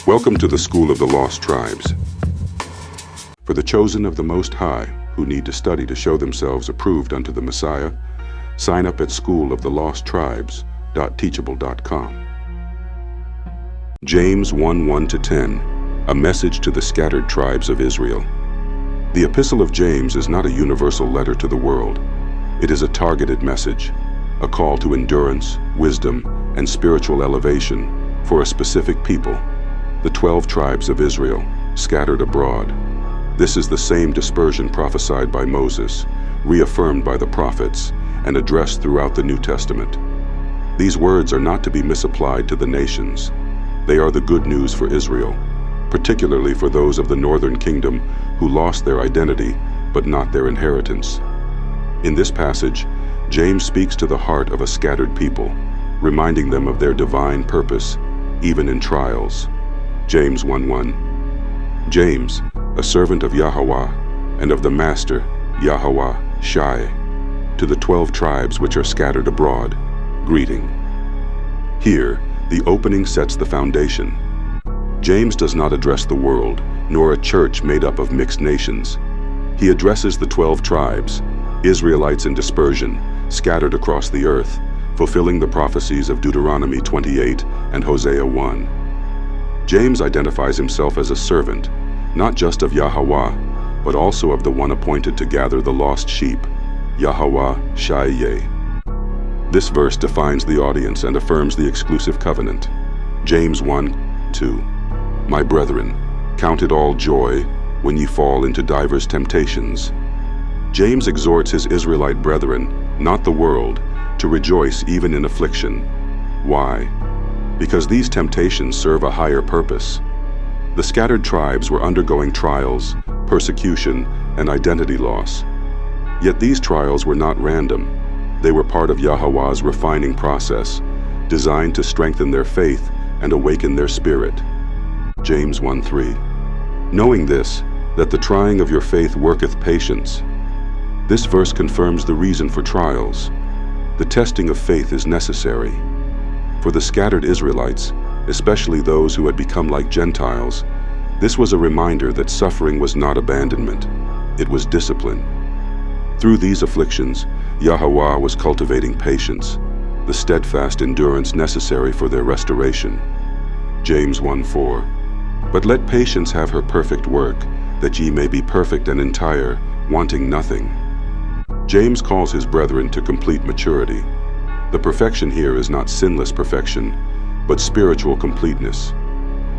Welcome to the School of the Lost Tribes. For the chosen of the Most High, who need to study to show themselves approved unto the Messiah, sign up at schooloftheLostTribes.teachable.com. James 1:1-10, a message to the scattered tribes of Israel. The Epistle of James is not a universal letter to the world. It is a targeted message, a call to endurance, wisdom, and spiritual elevation for a specific people, the 12 tribes of Israel, scattered abroad. This is the same dispersion prophesied by Moses, reaffirmed by the prophets, and addressed throughout the New Testament. These words are not to be misapplied to the nations. They are the good news for Israel, particularly for those of the northern kingdom who lost their identity but not their inheritance. In this passage, James speaks to the heart of a scattered people, reminding them of their divine purpose, even in trials. James 1:1. James, a servant of Yahweh and of the Master, Yahweh Shai, to the 12 tribes which are scattered abroad, greeting. Here, the opening sets the foundation. James does not address the world, nor a church made up of mixed nations. He addresses the 12 tribes, Israelites in dispersion, scattered across the earth, fulfilling the prophecies of Deuteronomy 28 and Hosea 1. James identifies himself as a servant, not just of Yahweh, but also of the one appointed to gather the lost sheep, Yahweh Shai. This verse defines the audience and affirms the exclusive covenant. James 1:2. My brethren, count it all joy when ye fall into divers temptations. James exhorts his Israelite brethren, not the world, to rejoice even in affliction. Why? Because these temptations serve a higher purpose. The scattered tribes were undergoing trials, persecution, and identity loss. Yet these trials were not random. They were part of Yahweh's refining process, designed to strengthen their faith and awaken their spirit. James 1:3. Knowing this, that the trying of your faith worketh patience. This verse confirms the reason for trials. The testing of faith is necessary. For the scattered Israelites, especially those who had become like Gentiles, this was a reminder that suffering was not abandonment, it was discipline. Through these afflictions, Yahweh was cultivating patience, the steadfast endurance necessary for their restoration. James 1:4. But let patience have her perfect work, that ye may be perfect and entire, wanting nothing. James calls his brethren to complete maturity. The perfection here is not sinless perfection, but spiritual completeness.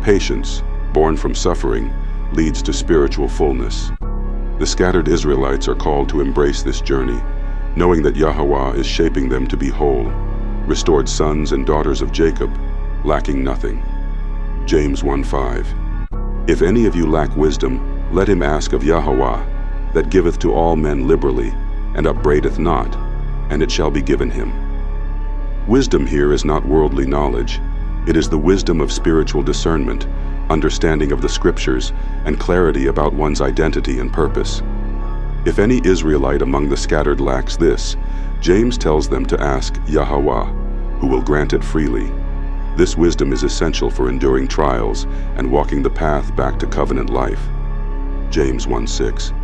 Patience, born from suffering, leads to spiritual fullness. The scattered Israelites are called to embrace this journey, knowing that Yahweh is shaping them to be whole, restored sons and daughters of Jacob, lacking nothing. James 1:5. If any of you lack wisdom, let him ask of Yahweh, that giveth to all men liberally, and upbraideth not, and it shall be given him. Wisdom here is not worldly knowledge. It is the wisdom of spiritual discernment, understanding of the scriptures, and clarity about one's identity and purpose. If any Israelite among the scattered lacks this, James tells them to ask Yahweh, who will grant it freely. This wisdom is essential for enduring trials and walking the path back to covenant life. James 1:6.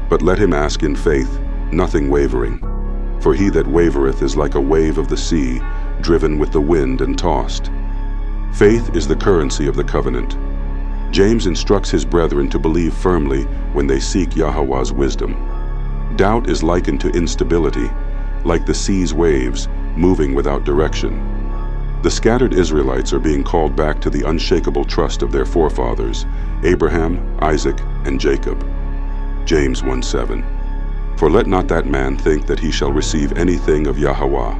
But let him ask in faith, nothing wavering. For he that wavereth is like a wave of the sea, driven with the wind and tossed. Faith is the currency of the covenant. James instructs his brethren to believe firmly when they seek Yahweh's wisdom. Doubt is likened to instability, like the sea's waves, moving without direction. The scattered Israelites are being called back to the unshakable trust of their forefathers, Abraham, Isaac, and Jacob. James 1:7. For let not that man think that he shall receive anything of Yahweh.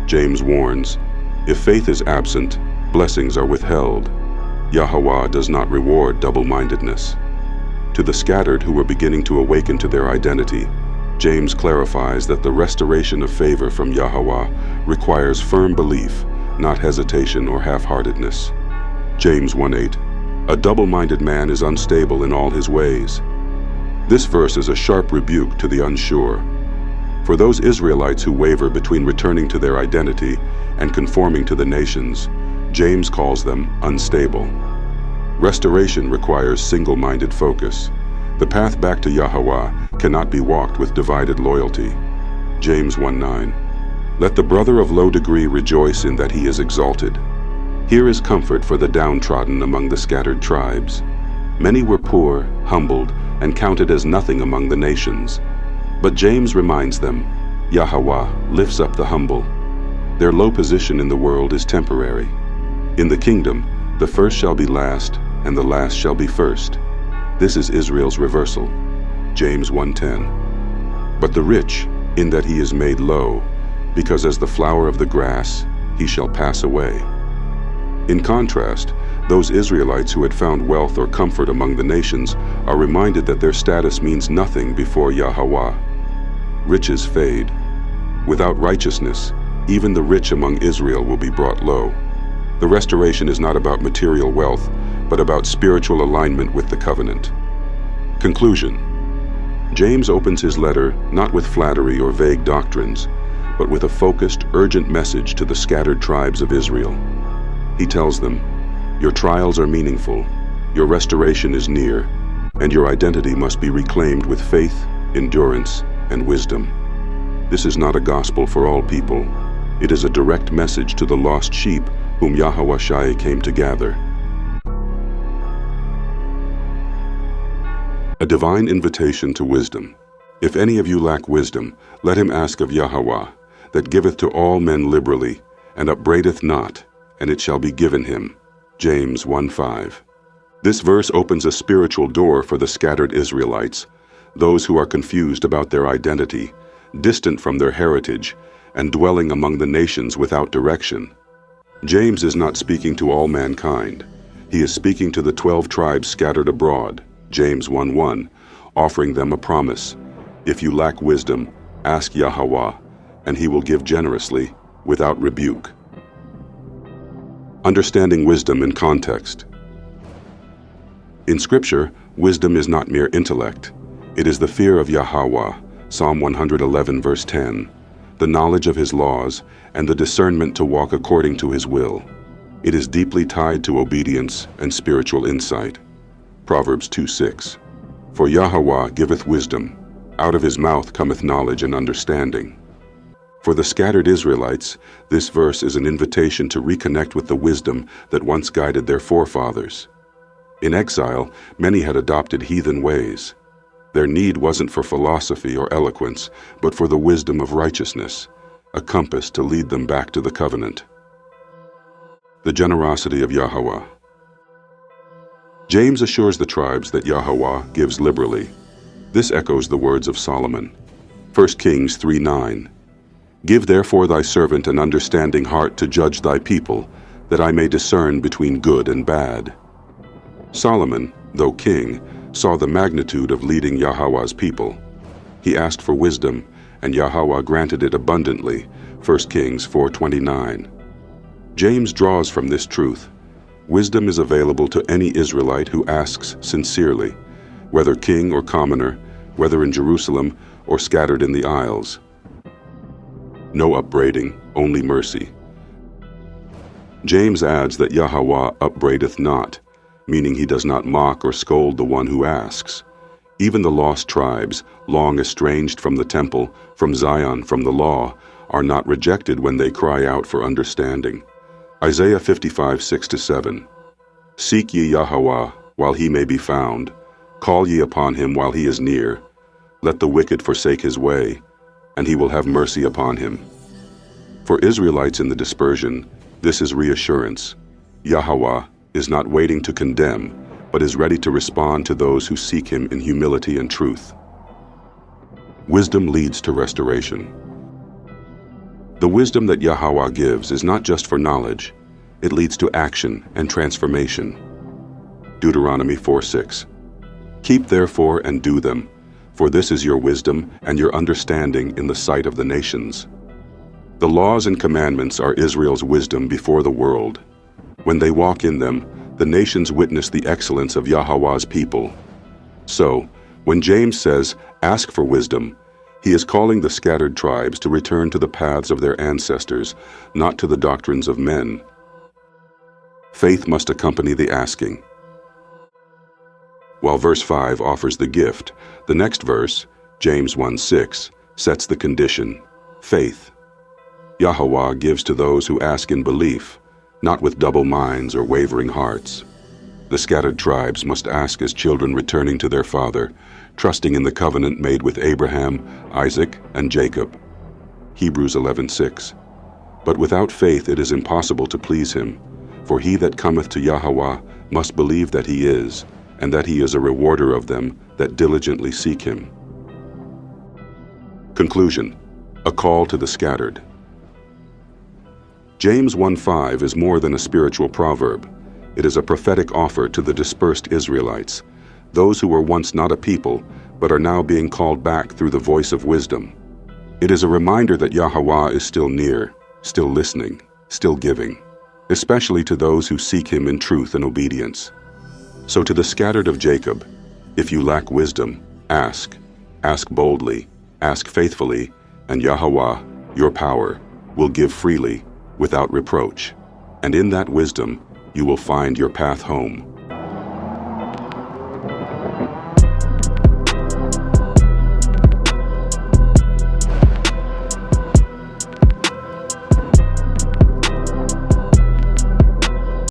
James warns, if faith is absent, blessings are withheld. Yahweh does not reward double-mindedness. To the scattered who were beginning to awaken to their identity, James clarifies that the restoration of favor from Yahweh requires firm belief, not hesitation or half-heartedness. James 1:8. A double-minded man is unstable in all his ways. This verse is a sharp rebuke to the unsure. For those Israelites who waver between returning to their identity and conforming to the nations, James calls them unstable. Restoration requires single-minded focus. The path back to Yahweh cannot be walked with divided loyalty. James 1:9. Let the brother of low degree rejoice in that he is exalted. Here is comfort for the downtrodden among the scattered tribes. Many were poor, humbled, and counted as nothing among the nations. But James reminds them, Yahweh lifts up the humble. Their low position in the world is temporary. In the kingdom, the first shall be last, and the last shall be first. This is Israel's reversal. James 1:10. But the rich, in that he is made low, because as the flower of the grass, he shall pass away. In contrast, those Israelites who had found wealth or comfort among the nations are reminded that their status means nothing before Yahweh. Riches fade. Without righteousness, even the rich among Israel will be brought low. The restoration is not about material wealth, but about spiritual alignment with the covenant. Conclusion. James opens his letter not with flattery or vague doctrines, but with a focused, urgent message to the scattered tribes of Israel. He tells them, your trials are meaningful, your restoration is near, and your identity must be reclaimed with faith, endurance, and wisdom. This is not a gospel for all people. It is a direct message to the lost sheep whom Yahweh Shai came to gather. A divine invitation to wisdom. If any of you lack wisdom, let him ask of Yahweh, that giveth to all men liberally, and upbraideth not, and it shall be given him. James 1:5. This verse opens a spiritual door for the scattered Israelites, those who are confused about their identity, distant from their heritage, and dwelling among the nations without direction. James is not speaking to all mankind. He is speaking to the 12 tribes scattered abroad, James 1:1, offering them a promise. If you lack wisdom, ask Yahweh, and he will give generously, without rebuke. Understanding wisdom in context. In Scripture, wisdom is not mere intellect. It is the fear of Yahweh, Psalm 111 verse 10, the knowledge of his laws, and the discernment to walk according to his will. It is deeply tied to obedience and spiritual insight. Proverbs 2:6. For Yahweh giveth wisdom, out of his mouth cometh knowledge and understanding. For the scattered Israelites, this verse is an invitation to reconnect with the wisdom that once guided their forefathers. In exile, many had adopted heathen ways. Their need wasn't for philosophy or eloquence, but for the wisdom of righteousness, a compass to lead them back to the covenant. The generosity of Yahweh. James assures the tribes that Yahweh gives liberally. This echoes the words of Solomon. 1 Kings 3:9. Give therefore thy servant an understanding heart to judge thy people, that I may discern between good and bad. Solomon, though king, saw the magnitude of leading Yahweh's people. He asked for wisdom, and Yahweh granted it abundantly, 1 Kings 4:29. James draws from this truth. Wisdom is available to any Israelite who asks sincerely, whether king or commoner, whether in Jerusalem or scattered in the isles. No upbraiding, only mercy. James adds that Yahweh upbraideth not, meaning he does not mock or scold the one who asks. Even the lost tribes, long estranged from the temple, from Zion, from the law, are not rejected when they cry out for understanding. Isaiah 55:6-7. Seek ye Yahweh while he may be found. Call ye upon him while he is near. Let the wicked forsake his way, and he will have mercy upon him. For Israelites in the dispersion, this is reassurance. Yahweh is not waiting to condemn, but is ready to respond to those who seek him in humility and truth. Wisdom leads to restoration. The wisdom that Yahweh gives is not just for knowledge, it leads to action and transformation. Deuteronomy 4:6. Keep therefore and do them, for this is your wisdom and your understanding in the sight of the nations. The laws and commandments are Israel's wisdom before the world. When they walk in them, the nations witness the excellence of Yahweh's people. So, when James says, ask for wisdom, he is calling the scattered tribes to return to the paths of their ancestors, not to the doctrines of men. Faith must accompany the asking. While verse 5 offers the gift, the next verse, James 1:6, sets the condition: faith. Yahweh gives to those who ask in belief, not with double minds or wavering hearts. The scattered tribes must ask as children returning to their father, trusting in the covenant made with Abraham, Isaac, and Jacob. Hebrews 11:6. But without faith it is impossible to please him, for he that cometh to Yahweh must believe that he is, and that he is a rewarder of them that diligently seek him. Conclusion: a call to the scattered. James 1:5 is more than a spiritual proverb. It is a prophetic offer to the dispersed Israelites, those who were once not a people, but are now being called back through the voice of wisdom. It is a reminder that Yahweh is still near, still listening, still giving, especially to those who seek him in truth and obedience. So to the scattered of Jacob, if you lack wisdom, ask. Ask boldly, ask faithfully, and Yahweh, your power, will give freely, without reproach. And in that wisdom, you will find your path home.